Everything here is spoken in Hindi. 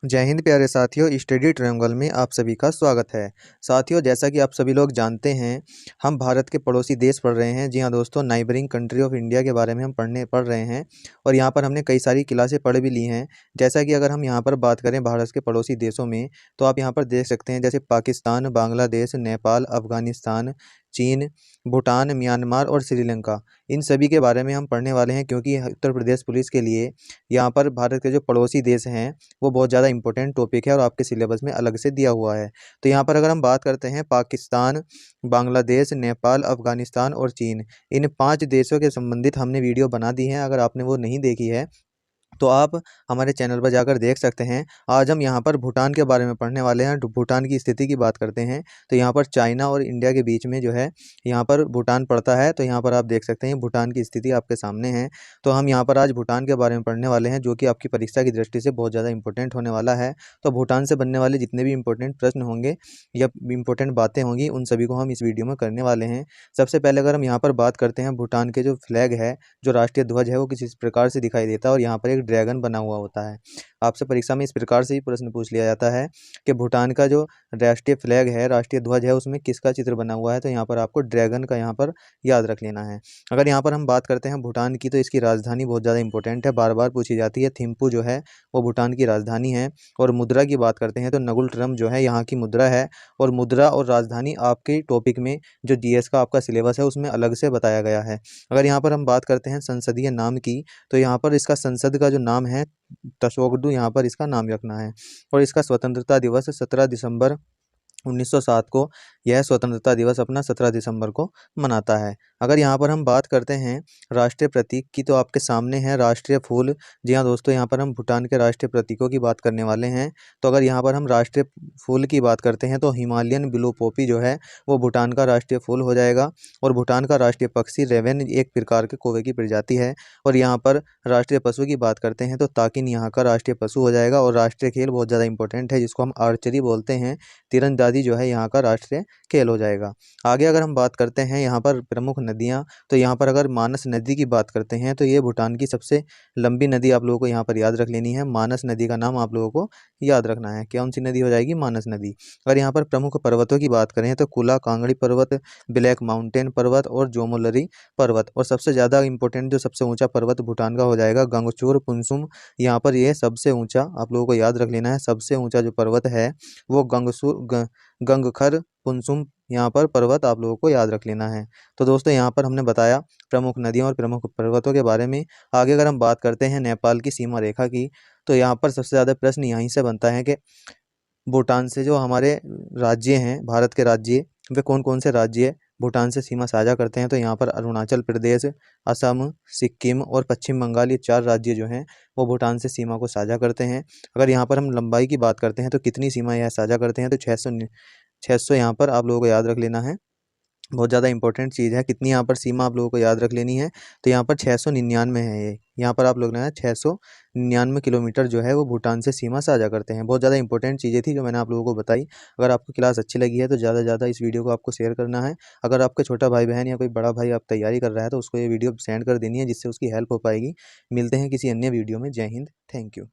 जय हिंद प्यारे साथियों, स्टडी ट्रायंगल में आप सभी का स्वागत है। साथियों, जैसा कि आप सभी लोग जानते हैं, हम भारत के पड़ोसी देश पढ़ रहे हैं। जी हाँ दोस्तों, नाइबरिंग कंट्री ऑफ इंडिया के बारे में हम पढ़ रहे हैं और यहाँ पर हमने कई सारी क्लासें पढ़ भी ली हैं। जैसा कि अगर हम यहाँ पर बात करें भारत के पड़ोसी देशों में, तो आप यहाँ पर देख सकते हैं जैसे पाकिस्तान, बांग्लादेश, नेपाल, अफगानिस्तान, चीन, भूटान, म्यांमार और श्रीलंका। इन सभी के बारे में हम पढ़ने वाले हैं, क्योंकि उत्तर प्रदेश पुलिस के लिए यहाँ पर भारत के जो पड़ोसी देश हैं वो बहुत ज़्यादा इंपॉर्टेंट टॉपिक है और आपके सिलेबस में अलग से दिया हुआ है। तो यहाँ पर अगर हम बात करते हैं पाकिस्तान, बांग्लादेश, नेपाल, अफगानिस्तान और चीन, इन 5 देशों के संबंधित हमने वीडियो बना दी है। अगर आपने वो नहीं देखी है तो आप हमारे चैनल पर जाकर देख सकते हैं। आज हम यहाँ पर भूटान के बारे में पढ़ने वाले हैं। भूटान की स्थिति की बात करते हैं तो यहाँ पर चाइना और इंडिया के बीच में जो है यहाँ पर भूटान पड़ता है। तो यहाँ पर आप देख सकते हैं भूटान की स्थिति आपके सामने है। तो हम यहाँ पर आज भूटान के बारे में पढ़ने वाले हैं, जो कि आपकी परीक्षा की दृष्टि से बहुत ज़्यादा इंपॉर्टेंट होने वाला है। तो भूटान से बनने वाले जितने भी इंपॉर्टेंट प्रश्न होंगे या इंपॉर्टेंट बातें होंगी, उन सभी को हम इस वीडियो में करने वाले हैं। सबसे पहले अगर हम यहाँ पर बात करते हैं, भूटान के जो फ्लैग है, जो राष्ट्रीय ध्वज है, वो किस प्रकार से दिखाई देता है और यहाँ पर एक ड्रैगन बना हुआ होता है। आपसे परीक्षा में इस प्रकार से ही प्रश्न पूछ लिया जाता है कि भूटान का जो राष्ट्रीय फ्लैग है, राष्ट्रीय ध्वज है, उसमें किसका चित्र बना हुआ है। तो यहाँ पर आपको ड्रैगन का यहाँ पर याद रख लेना है। अगर यहाँ पर हम बात करते हैं भूटान की, तो इसकी राजधानी बहुत ज़्यादा इंपॉर्टेंट है, बार बार पूछी जाती है। थिम्पू जो है वो भूटान की राजधानी है। और मुद्रा की बात करते हैं तो नगुल ट्रम जो है यहाँ की मुद्रा है। और मुद्रा और राजधानी आपके टॉपिक में जो जीएस का आपका सिलेबस है उसमें अलग से बताया गया है। अगर यहाँ पर हम बात करते हैं संसदीय नाम की, तो यहाँ पर इसका संसद का जो नाम है तसोगडू, यहाँ पर इसका नाम रखना है। और इसका स्वतंत्रता दिवस 17 दिसंबर 1907 को, यह स्वतंत्रता दिवस अपना 17 दिसंबर को मनाता है। अगर यहाँ पर हम बात करते हैं राष्ट्रीय प्रतीक की, तो आपके सामने है राष्ट्रीय फूल। जी हाँ दोस्तों, यहाँ पर हम भूटान के राष्ट्रीय प्रतीकों की बात करने वाले हैं। तो अगर यहाँ पर हम राष्ट्रीय फूल की बात करते हैं तो हिमालयन ब्लू पोपी जो है वो भूटान का राष्ट्रीय फूल हो जाएगा। और भूटान का राष्ट्रीय पक्षी रेवन एक प्रकार के कौवे की प्रजाति है। और यहाँ पर राष्ट्रीय पशु की बात करते हैं तो ताकिन यहाँ का राष्ट्रीय पशु हो जाएगा। और राष्ट्रीय खेल बहुत ज़्यादा इंपॉर्टेंट है, जिसको हम आर्चरी बोलते हैं, तीरंदाजी जो है यहाँ का राष्ट्रीय खेल हो जाएगा। आगे अगर हम बात करते हैं यहाँ पर प्रमुख नदियाँ, तो यहाँ पर अगर मानस नदी की बात करते हैं तो ये भूटान की सबसे लंबी नदी आप लोगों को यहाँ पर याद रख लेनी है। मानस नदी का नाम आप लोगों को याद रखना है। कौन सी नदी हो जाएगी? मानस नदी। अगर यहाँ पर प्रमुख पर्वतों की बात करें तो कुला कांगड़ी पर्वत, ब्लैक माउंटेन पर्वत और जोमोलरी पर्वत। और सबसे ज़्यादा इंपॉर्टेंट जो सबसे ऊंचा पर्वत भूटान का हो जाएगा गंगचूर पुनसुम। यहाँ पर ये सबसे ऊंचा आप लोगों को याद रख लेना है। सबसे ऊंचा जो पर्वत है वो गंगखर पुनसुम यहाँ पर पर्वत आप लोगों को याद रख लेना है। तो दोस्तों, यहाँ पर हमने बताया प्रमुख नदियों और प्रमुख पर्वतों के बारे में। आगे अगर हम बात करते हैं नेपाल की सीमा रेखा की, तो यहाँ पर सबसे ज़्यादा प्रश्न यहीं से बनता है कि भूटान से जो हमारे राज्य हैं, भारत के राज्य, वे कौन कौन से राज्य भूटान से सीमा साझा करते हैं। तो यहाँ पर अरुणाचल प्रदेश, असम, सिक्किम और पश्चिम बंगाल, ये 4 राज्य जो हैं वो भूटान से सीमा को साझा करते हैं। अगर यहाँ पर हम लंबाई की बात करते हैं तो कितनी सीमा यह साझा करते हैं, तो 600 यहाँ पर आप लोगों को याद रख लेना है। बहुत ज़्यादा इंपॉर्टेंट चीज़ है। कितनी यहाँ पर सीमा आप लोगों को याद रख लेनी है, तो यहाँ पर 699 है। ये यहाँ पर आप लोग ना 699 किलोमीटर जो है वो भूटान से सीमा साझा करते हैं। बहुत ज़्यादा इंपॉर्टेंट चीज़ें थी जो मैंने आप लोगों को बताई। अगर आपको क्लास अच्छी लगी है तो ज़्यादा से ज़्यादा इस वीडियो को आपको शेयर करना है। अगर आपका छोटा भाई बहन या कोई बड़ा भाई आप तैयारी कर रहा है तो उसको ये वीडियो सेंड कर देनी है, जिससे उसकी हेल्प हो पाएगी। मिलते हैं किसी अन्य वीडियो में। जय हिंद, थैंक यू।